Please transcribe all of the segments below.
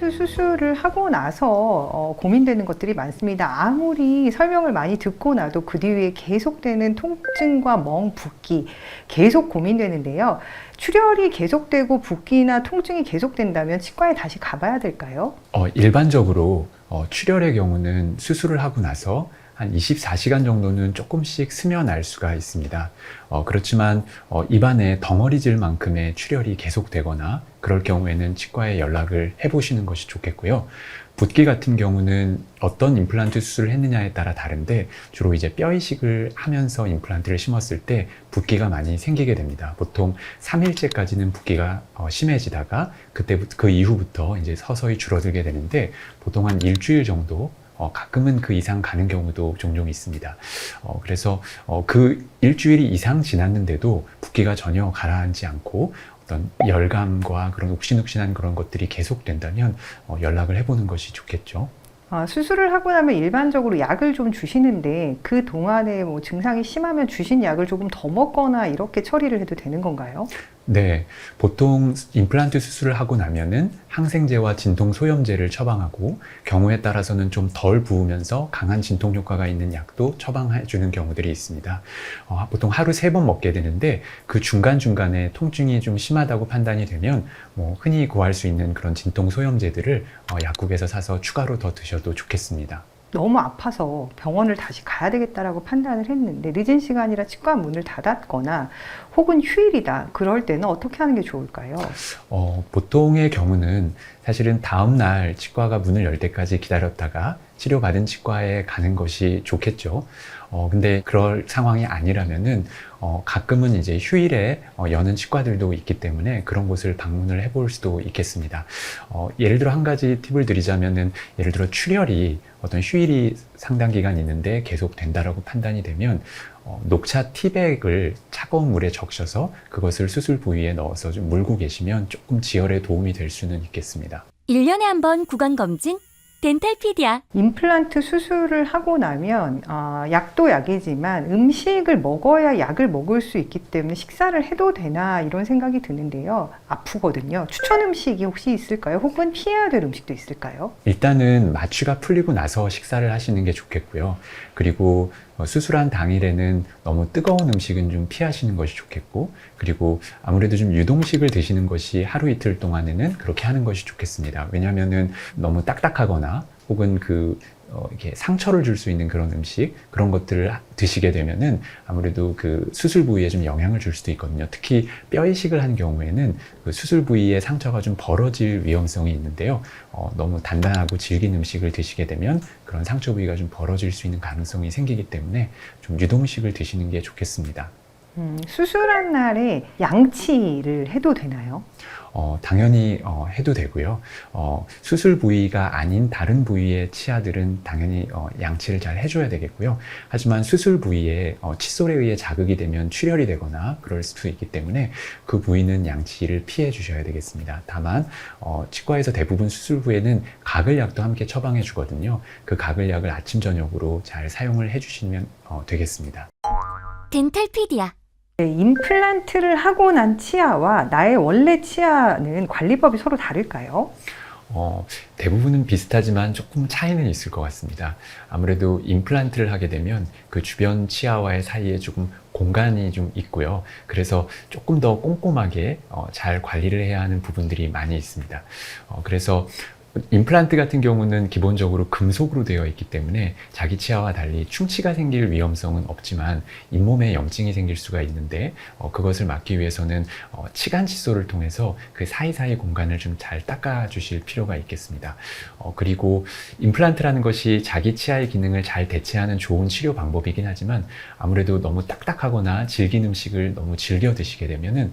임플란트 수술을 하고 나서 고민되는 것들이 많습니다. 아무리 설명을 많이 듣고 나도 그 뒤에 계속되는 통증과 멍, 붓기 계속 고민되는데요. 출혈이 계속되고 붓기나 통증이 계속된다면 치과에 다시 가봐야 될까요? 일반적으로 출혈의 경우는 수술을 하고 나서 한 24시간 정도는 조금씩 스며날 수가 있습니다. 그렇지만 입안에 덩어리질 만큼의 출혈이 계속되거나 그럴 경우에는 치과에 연락을 해보시는 것이 좋겠고요. 붓기 같은 경우는 어떤 임플란트 수술을 했느냐에 따라 다른데 주로 이제 뼈 이식을 하면서 임플란트를 심었을 때 붓기가 많이 생기게 됩니다. 보통 3일째까지는 붓기가 심해지다가 그 이후부터 이제 서서히 줄어들게 되는데 보통 한 일주일 정도 가끔은 그 이상 가는 경우도 종종 있습니다. 그래서 그 일주일이 이상 지났는데도 붓기가 전혀 가라앉지 않고 어떤 열감과 그런 욱신욱신한 그런 것들이 계속된다면 연락을 해보는 것이 좋겠죠. 수술을 하고 나면 일반적으로 약을 좀 주시는데 그 동안에 뭐 증상이 심하면 주신 약을 조금 더 먹거나 이렇게 처리를 해도 되는 건가요? 네, 보통 임플란트 수술을 하고 나면은 항생제와 진통소염제를 처방하고 경우에 따라서는 좀 덜 부으면서 강한 진통 효과가 있는 약도 처방해 주는 경우들이 있습니다. 보통 하루 3번 먹게 되는데 그 중간중간에 통증이 좀 심하다고 판단이 되면 흔히 구할 수 있는 그런 진통소염제들을 약국에서 사서 추가로 더 드셔도 좋겠습니다. 너무 아파서 병원을 다시 가야 되겠다라고 판단을 했는데 늦은 시간이라 치과 문을 닫았거나 혹은 휴일이다. 그럴 때는 어떻게 하는 게 좋을까요? 보통의 경우는 사실은 다음 날 치과가 문을 열 때까지 기다렸다가 치료받은 치과에 가는 것이 좋겠죠. 근데 그럴 상황이 아니라면은 가끔은 이제 휴일에 여는 치과들도 있기 때문에 그런 곳을 방문을 해볼 수도 있겠습니다. 예를 들어 한 가지 팁을 드리자면은 예를 들어 출혈이 어떤 휴일이 상당 기간 있는데 계속 된다라고 판단이 되면 녹차 티백을 차가운 물에 적셔서 그것을 수술 부위에 넣어서 좀 물고 계시면 조금 지혈에 도움이 될 수는 있겠습니다. 1년에 한 번 구강검진 덴탈피디아. 임플란트 수술을 하고 나면 약도 약이지만 음식을 먹어야 약을 먹을 수 있기 때문에 식사를 해도 되나 이런 생각이 드는데요. 아프거든요. 추천 음식이 혹시 있을까요? 혹은 피해야 될 음식도 있을까요? 일단은 마취가 풀리고 나서 식사를 하시는 게 좋겠고요. 그리고 수술한 당일에는 너무 뜨거운 음식은 좀 피하시는 것이 좋겠고, 그리고 아무래도 좀 유동식을 드시는 것이 하루 이틀 동안에는 그렇게 하는 것이 좋겠습니다. 왜냐하면은 너무 딱딱하거나 혹은 이렇게 상처를 줄 수 있는 그런 음식, 그런 것들을 드시게 되면은 아무래도 그 수술 부위에 좀 영향을 줄 수도 있거든요. 특히 뼈 이식을 한 경우에는 그 수술 부위의 상처가 좀 벌어질 위험성이 있는데요. 너무 단단하고 질긴 음식을 드시게 되면 그런 상처 부위가 좀 벌어질 수 있는 가능성이 생기기 때문에 좀 유동식을 드시는 게 좋겠습니다. 수술한 날에 양치를 해도 되나요? 당연히 해도 되고요. 수술 부위가 아닌 다른 부위의 치아들은 당연히 양치를 잘 해줘야 되겠고요. 하지만 수술 부위에 칫솔에 의해 자극이 되면 출혈이 되거나 그럴 수 있기 때문에 그 부위는 양치를 피해 주셔야 되겠습니다. 다만 치과에서 대부분 수술 부위에는 가글약도 함께 처방해 주거든요. 그 가글약을 아침 저녁으로 잘 사용을 해주시면 되겠습니다. 덴탈피디아. 네, 임플란트를 하고 난 치아와 나의 원래 치아는 관리법이 서로 다를까요? 대부분은 비슷하지만 조금 차이는 있을 것 같습니다. 아무래도 임플란트를 하게 되면 그 주변 치아와의 사이에 조금 공간이 좀 있고요. 그래서 조금 더 꼼꼼하게 잘 관리를 해야 하는 부분들이 많이 있습니다. 그래서 임플란트 같은 경우는 기본적으로 금속으로 되어 있기 때문에 자기 치아와 달리 충치가 생길 위험성은 없지만 잇몸에 염증이 생길 수가 있는데 그것을 막기 위해서는 치간 칫솔을 통해서 그 사이사이 공간을 좀 잘 닦아 주실 필요가 있겠습니다. 그리고 임플란트라는 것이 자기 치아의 기능을 잘 대체하는 좋은 치료 방법이긴 하지만 아무래도 너무 딱딱하거나 질긴 음식을 너무 즐겨 드시게 되면은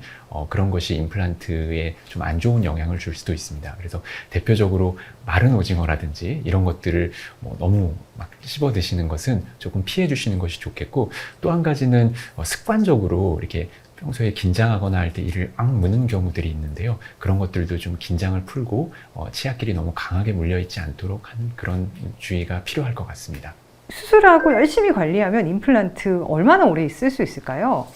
그런 것이 임플란트에 좀 안 좋은 영향을 줄 수도 있습니다. 그래서 대표적으로 마른 오징어라든지 이런 것들을 너무 막 씹어 드시는 것은 조금 피해 주시는 것이 좋겠고, 또 한 가지는 습관적으로 이렇게 평소에 긴장하거나 할 때 이를 앙 무는 경우들이 있는데요. 그런 것들도 좀 긴장을 풀고 치아끼리 너무 강하게 물려있지 않도록 하는 그런 주의가 필요할 것 같습니다. 수술하고 열심히 관리하면 임플란트 얼마나 오래 쓸 수 있을까요?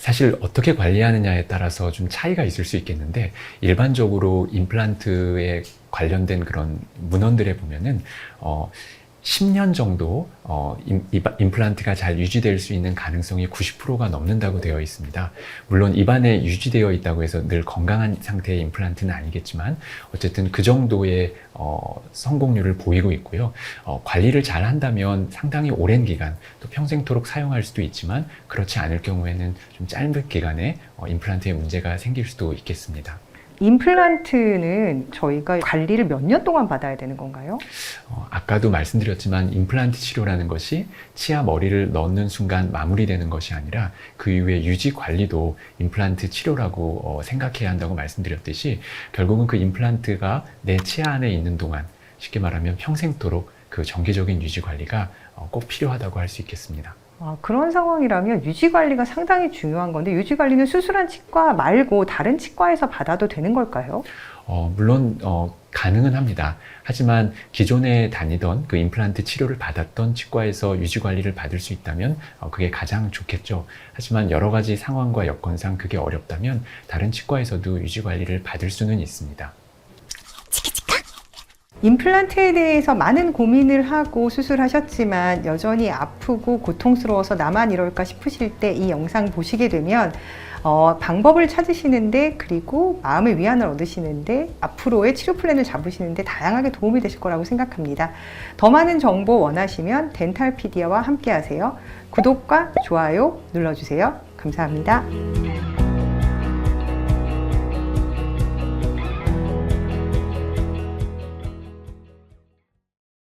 사실 어떻게 관리하느냐에 따라서 좀 차이가 있을 수 있겠는데 일반적으로 임플란트에 관련된 그런 문헌들에 보면은 10년 정도 임플란트가 잘 유지될 수 있는 가능성이 90%가 넘는다고 되어 있습니다. 물론 입안에 유지되어 있다고 해서 늘 건강한 상태의 임플란트는 아니겠지만 어쨌든 그 정도의 성공률을 보이고 있고요. 관리를 잘 한다면 상당히 오랜 기간 또 평생토록 사용할 수도 있지만 그렇지 않을 경우에는 좀 짧은 기간에 임플란트에 문제가 생길 수도 있겠습니다. 임플란트는 저희가 관리를 몇 년 동안 받아야 되는 건가요? 아까도 말씀드렸지만 임플란트 치료라는 것이 치아 머리를 넣는 순간 마무리되는 것이 아니라 그 이후에 유지 관리도 임플란트 치료라고 생각해야 한다고 말씀드렸듯이 결국은 그 임플란트가 내 치아 안에 있는 동안 쉽게 말하면 평생토록 그 정기적인 유지 관리가 꼭 필요하다고 할 수 있겠습니다. 그런 상황이라면 유지 관리가 상당히 중요한 건데 유지 관리는 수술한 치과 말고 다른 치과에서 받아도 되는 걸까요? 물론 가능은 합니다. 하지만 기존에 다니던 그 임플란트 치료를 받았던 치과에서 유지 관리를 받을 수 있다면 그게 가장 좋겠죠. 하지만 여러 가지 상황과 여건상 그게 어렵다면 다른 치과에서도 유지 관리를 받을 수는 있습니다. 임플란트에 대해서 많은 고민을 하고 수술하셨지만 여전히 아프고 고통스러워서 나만 이럴까 싶으실 때 이 영상 보시게 되면 방법을 찾으시는데 그리고 마음의 위안을 얻으시는데 앞으로의 치료 플랜을 잡으시는데 다양하게 도움이 되실 거라고 생각합니다. 더 많은 정보 원하시면 덴탈피디아와 함께 하세요. 구독과 좋아요 눌러주세요. 감사합니다.